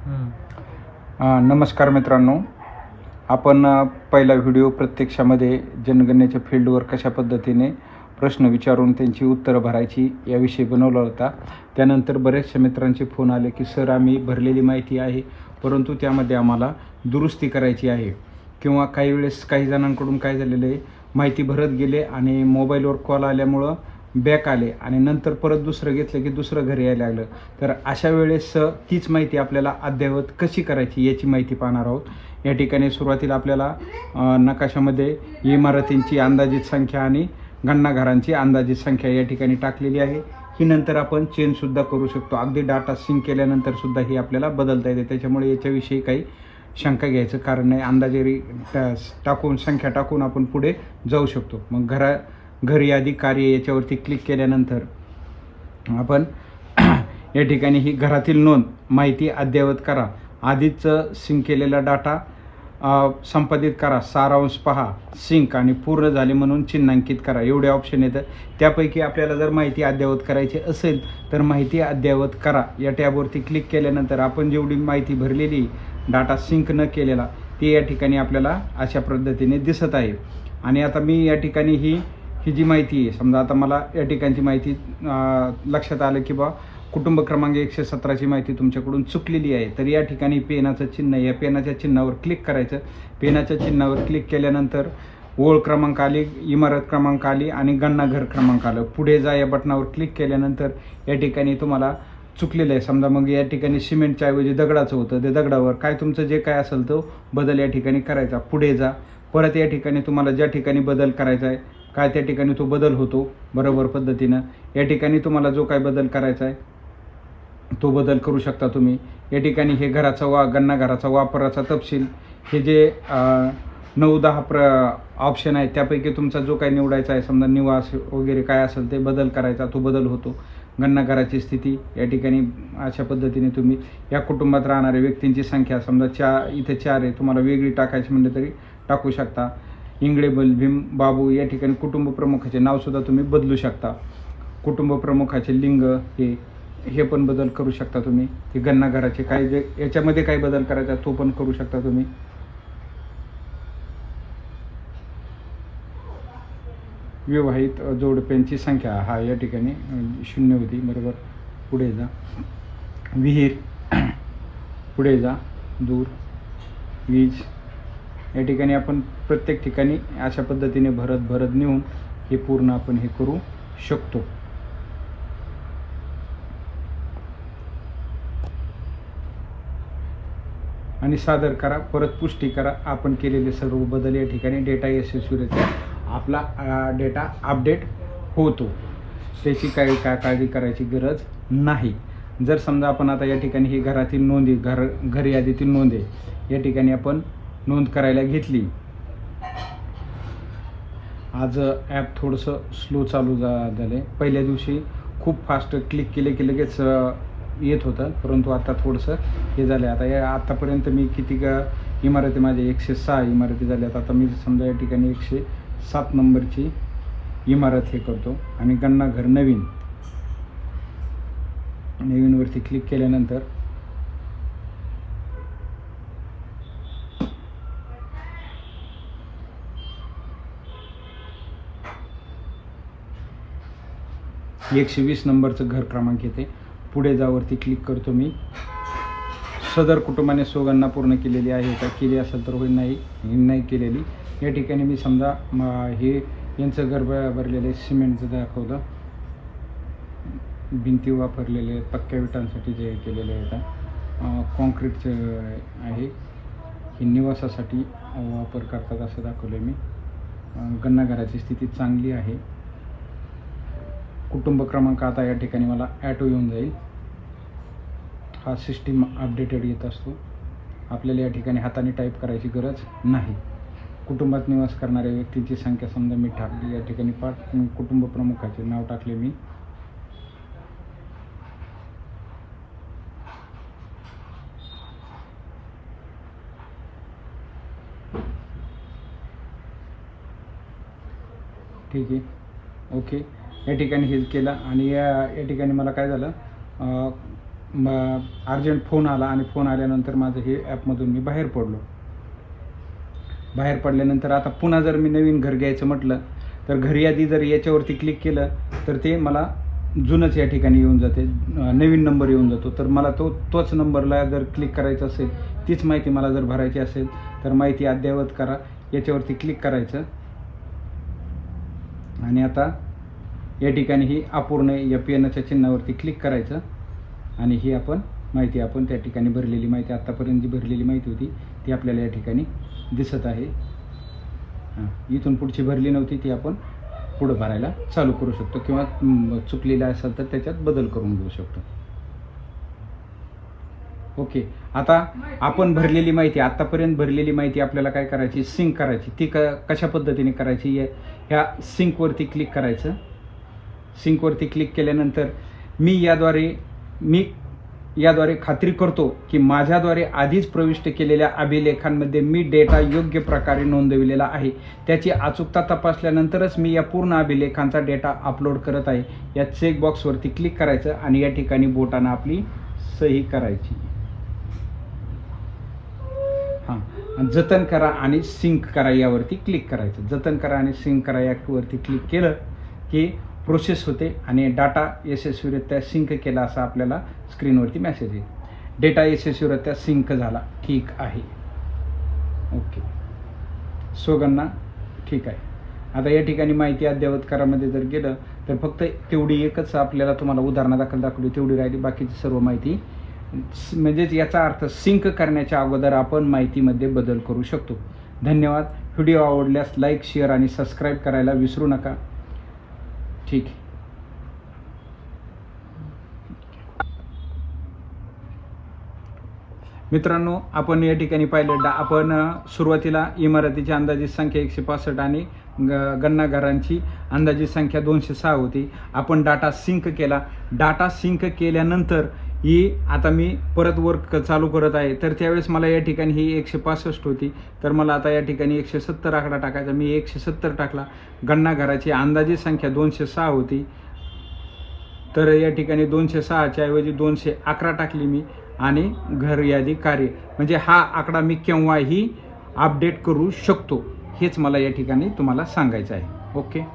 नमस्कार मित्रांनो, आपण पहिला व्हिडिओ प्रत्यक्षामध्ये जनगणनेच्या फील्डवर कशा पद्धतीने प्रश्न विचारून त्यांची उत्तरं भरायची याविषयी बनवला होता. त्यानंतर बरेचशा मित्रांचे फोन आले की सर आम्ही भरलेली माहिती आहे, परंतु त्यामध्ये आम्हाला दुरुस्ती करायची आहे. किंवा काही वेळेस काही जणांकडून काय झालेलं आहे, माहिती भरत गेले आणि मोबाईलवर कॉल आल्यामुळं बॅक आले आणि नंतर परत दुसरं घेतलं की दुसरं घरी यायला लागलं. तर अशा वेळेस तीच माहिती आपल्याला अद्ययावत कशी करायची याची माहिती पाहणार आहोत. या ठिकाणी सुरुवातीला आपल्याला नकाशामध्ये इमारतींची अंदाजित संख्या आणि गणनाघरांची अंदाजित संख्या या ठिकाणी टाकलेली आहे. ही नंतर आपण चेंजसुद्धा करू शकतो. अगदी डाटा सिंक केल्यानंतरसुद्धा ही आपल्याला बदलता येते. त्याच्यामुळे याच्याविषयी काही शंका घ्यायचं कारण नाही. अंदाजे टाकून संख्या टाकून आपण पुढे जाऊ शकतो. मग घर यादी कार्य याच्यावरती क्लिक केल्यानंतर आपण या ठिकाणी ही घरातील नोंद माहिती अद्ययावत करा, आधीच सिंक केलेला डाटा संपादित करा, सारांश पहा, सिंक आणि पूर्ण झाले म्हणून चिन्हांकित करा, एवढे ऑप्शन येतं. त्यापैकी आपल्याला जर माहिती अद्ययावत करायची असेल तर माहिती अद्ययावत करा या टॅबवरती क्लिक केल्यानंतर आपण जेवढी माहिती भरलेली डाटा सिंक न केलेला ती या ठिकाणी आपल्याला अशा पद्धतीने दिसत आहे. आणि आता मी या ठिकाणी ही जी माहिती आहे, समजा आता मला या ठिकाणची माहिती लक्षात आलं की कुटुंब क्रमांक 117ची माहिती तुमच्याकडून चुकलेली आहे, तर या ठिकाणी पेनाचं चिन्ह, या पेनाच्या चिन्हावर क्लिक करायचं. पेनाच्या चिन्हावर क्लिक केल्यानंतर ओळ क्रमांक आली, इमारत क्रमांक आली आणि गणनाघर क्रमांक आलं. पुढे जा या बटनावर क्लिक केल्यानंतर या ठिकाणी तुम्हाला चुकलेलं आहे. समजा मग या ठिकाणी सिमेंटच्या ऐवजी दगडाचं होतं, ते दगडावर काय तुमचं जे काय असेल तो बदल या ठिकाणी करायचा. पुढे जा, परत या ठिकाणी तुम्हाला ज्या ठिकाणी बदल करायचा आहे काय त्या ठिकाणी तो बदल होतो बरोबर पद्धतीनं. या ठिकाणी तुम्हाला जो काय बदल करायचा आहे तो बदल करू शकता तुम्ही. या ठिकाणी हे गणनाघराचा वापराचा तपशील, हे जे 9-10 ऑप्शन आहेत त्यापैकी तुमचा जो काही निवडायचा आहे, समजा निवास वगैरे काय असेल ते बदल करायचा, तो बदल होतो. गणनाघराची स्थिती या ठिकाणी अशा पद्धतीने तुम्ही या कुटुंबात राहणाऱ्या व्यक्तींची संख्या, समजा इथे 4 आहे, तुम्हाला वेगळी टाकायची म्हणलं तरी टाकू शकता. इंगळे, भीम, बाबू या ठिकाणी कुटुंब प्रमुखाचे नावसुद्धा तुम्ही बदलू शकता. कुटुंब प्रमुखाचे लिंग हे पण बदल करू शकता तुम्ही. ते गणनाघराचे काय जे याच्यामध्ये काय बदल करायचा तो पण करू शकता तुम्ही. विवाहित जोडप्यांची संख्या या ठिकाणी 0 होती बरोबर. पुढे जा, विहीर, पुढे जा, दूर, वीज या ठिकाणी आपण प्रत्येक ठिकाणी अशा पद्धतीने भरत नेऊन हे पूर्ण आपण हे करू शकतो. आणि सादर करा, परत पुष्टी करा. आपण केलेले सर्व बदल या ठिकाणी डेटा यशस्वीरित्या आपला डेटा अपडेट होतो. त्याची काही काळजी करायची गरज नाही. जर समजा आपण आता या ठिकाणी ही घरातील नोंदी, घर यादीतील नोंद आहे, या ठिकाणी आपण नोंद करायला घेतली. आज ॲप थोडंसं स्लो चालू झालं आहे. पहिल्या दिवशी खूप फास्ट क्लिक केले की लगेच येत होतं, परंतु आता थोडंसं हे झालं आहे. आतापर्यंत मी किती इमारती, माझ्या 106 इमारती झाल्यात. आता मी समजा या ठिकाणी 107 नंबरची इमारत हे करतो आणि गणनाघर नवीनवरती क्लिक केल्यानंतर - 120 नंबरचं घर क्रमांक येते. पुढे जावरती क्लिक करतो मी. सदर कुटुंबाने स्वगणना पूर्ण केलेली आहे का, केली असेल तर होईल, नाही केलेली. या ठिकाणी मी समजा हे यांचं घर भरलेलं सिमेंटचं दाखवलं, भिंती वापरलेले आहेत, पक्क्या विटांसाठी जे केलेले आहेत, कॉन्क्रीटचं आहे, हे निवासासाठी वापर करतात असं दाखवलं मी. गणनाघराची स्थिती चांगली आहे. कुटुंब क्रमांक आता या ठिकाणी मला ॲटो येऊन जाईल. हा सिस्टीम अपडेटेड येत असतो. आपल्याला या ठिकाणी हाताने टाईप करायची गरज नाही. कुटुंबात निवास करणाऱ्या व्यक्तींची संख्या समजा मी टाकली, या ठिकाणी कुटुंब प्रमुखाचे नाव टाकले मी. ठीक आहे, ओके. या ठिकाणी हे केलं आणि या ठिकाणी मला काय झालं, अर्जंट फोन आला आणि फोन आल्यानंतर माझं हे ॲपमधून मी बाहेर पडलो. बाहेर पडल्यानंतर आता पुन्हा जर मी नवीन घर घ्यायचं म्हटलं तर घर यादी जर याच्यावरती क्लिक केलं तर ते मला जुनंच या ठिकाणी येऊन जाते, नवीन नंबर येऊन जातो. तर मला तोच नंबरला जर क्लिक करायचं असेल, तीच माहिती मला जर भरायची असेल तर माहिती अद्ययावत करा याच्यावरती क्लिक करायचं. आणि आता या ठिकाणी ही अपूर्ण या पेनाच्या चिन्हावरती क्लिक करायचं आणि ही माहिती आपण त्या ठिकाणी भरलेली माहिती, आत्तापर्यंत जी भरलेली माहिती होती ती आपल्याला या ठिकाणी दिसत आहे. इथून पुढची भरली नव्हती ती आपण पुढं भरायला चालू करू शकतो किंवा चुकलेला असेल तर त्याच्यात बदल करून घेऊ शकतो. ओके, आता आपण भरलेली माहिती, आत्तापर्यंत भरलेली माहिती आपल्याला काय करायची, सिंक करायची. ती कशा पद्धतीने करायची, ह्या सिंकवरती क्लिक करायचं. सिंकवरती क्लिक केल्यानंतर मी याद्वारे खात्री करतो की माझ्याद्वारे आधीच प्रविष्ट केलेल्या अभिलेखांमध्ये मी डेटा योग्य प्रकारे नोंदविलेला आहे. त्याची अचूकता तपासल्यानंतरच मी या पूर्ण अभिलेखांचा डेटा अपलोड करत आहे. या चेकबॉक्सवरती क्लिक करायचं आणि या ठिकाणी बोटानं आपली सही करायची. जतन करा आणि सिंक करा यावरती क्लिक करायचं. जतन करा आणि सिंक करा यावरती क्लिक केलं की प्रोसेस होते आणि डाटा यशस्वीरित्या सिंक केला असा आपल्याला स्क्रीनवरती मेसेज येईल. डेटा यशस्वीरित्या सिंक झाला, ठीक आहे. ओके, सोगंना ठीक आहे. आता या ठिकाणी माहिती अद्ययावत करामध्ये जर गेलं तर फक्त तेवढी एकच आपल्याला तुम्हाला उदाहरणादाखल दाखवली, तेवढी राहिली. बाकीची सर्व माहिती, म्हणजेच याचा अर्थ सिंक करण्याच्या अगोदर आपण माहितीमध्ये बदल करू शकतो. धन्यवाद. व्हिडिओ आवडल्यास लाईक, शेअर आणि सबस्क्राईब करायला विसरू नका. ठीक आहे. मित्रांनो, आपण या ठिकाणी पाहिलं आपण सुरुवातीला इमारतीची अंदाजित संख्या 165 आणि गणना घरांची अंदाजित संख्या 206 होती. आपण डाटा सिंक केला. डाटा सिंक केल्यानंतर आता मी परत वर्क चालू करत आहे. तर त्यावेळेस मला या ठिकाणी ही 165 होती, तर मला आता या ठिकाणी 170 आकडा टाकायचा. मी 170 टाकला. गणना घराची अंदाजित संख्या 206 होती, तर या ठिकाणी 206च्या ऐवजी 211 टाकली मी. आणि घर यादी कार्य, म्हणजे हा आकडा मी केव्हाही अपडेट करू शकतो, हेच मला या ठिकाणी तुम्हाला सांगायचं आहे. ओके.